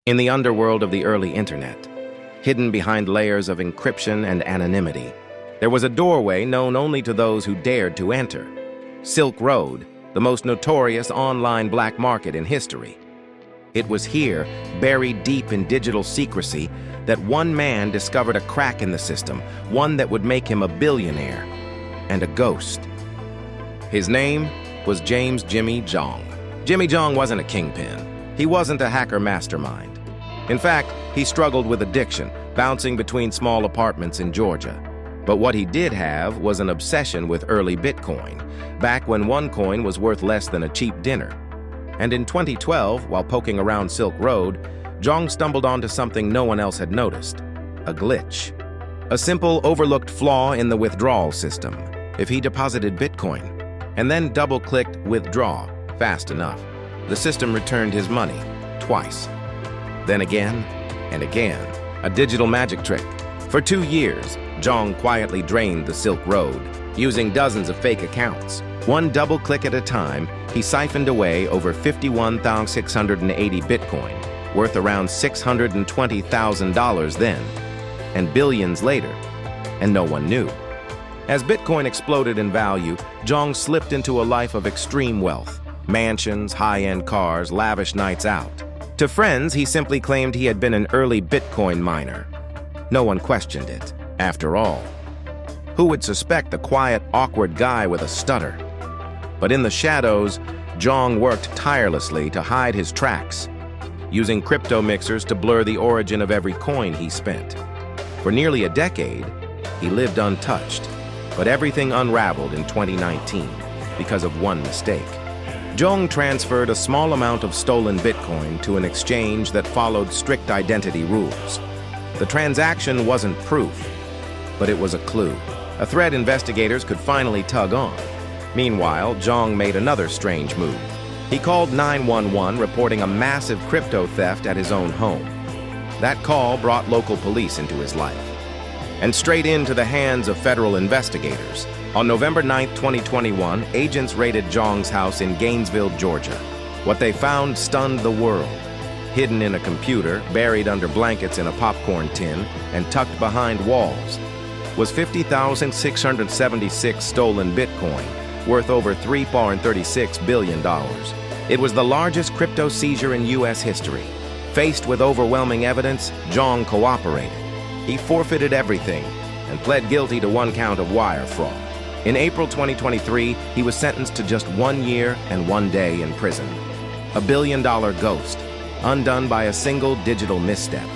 In the underworld of the early internet, hidden behind layers of encryption and anonymity, there was a doorway known only to those who dared to enter. Silk Road, the most notorious online black market in history. It was here, buried deep in digital secrecy, that one man discovered a crack in the system, one that would make him a billionaire and a ghost. His name was James Jimmy Zhong. Jimmy Zhong wasn't a kingpin. He wasn't a hacker mastermind. In fact, he struggled with addiction, bouncing between small apartments in Georgia. But what he did have was an obsession with early Bitcoin, back when one coin was worth less than a cheap dinner. And in 2012, while poking around Silk Road, Zhong stumbled onto something no one else had noticed: a glitch. A simple, overlooked flaw in the withdrawal system. If he deposited Bitcoin and then double-clicked withdraw fast enough, the system returned his money twice. Then again and again. A digital magic trick. For 2 years, Zhong quietly drained the Silk Road, using dozens of fake accounts. One double click at a time, he siphoned away over 51,680 Bitcoin, worth around $620,000 then, and billions later, and no one knew. As Bitcoin exploded in value, Zhong slipped into a life of extreme wealth. Mansions, high-end cars, lavish nights out. To friends, he simply claimed he had been an early Bitcoin miner. No one questioned it, after all. Who would suspect the quiet, awkward guy with a stutter? But in the shadows, Zhong worked tirelessly to hide his tracks, using crypto mixers to blur the origin of every coin he spent. For nearly a decade, he lived untouched, but everything unraveled in 2019 because of one mistake. Zhong transferred a small amount of stolen Bitcoin to an exchange that followed strict identity rules. The transaction wasn't proof, but it was a clue, a thread investigators could finally tug on. Meanwhile, Zhong made another strange move. He called 911 reporting a massive crypto theft at his own home. That call brought local police into his life, and straight into the hands of federal investigators. On November 9, 2021, agents raided Zhong's house in Gainesville, Georgia. What they found stunned the world. Hidden in a computer, buried under blankets in a popcorn tin, and tucked behind walls, was 50,676 stolen Bitcoin, worth over $3.36 billion. It was the largest crypto seizure in U.S. history. Faced with overwhelming evidence, Zhong cooperated. He forfeited everything and pled guilty to 1 count of wire fraud. In April 2023, he was sentenced to just 1 year and 1 day in prison. A billion-dollar ghost, undone by a single digital misstep.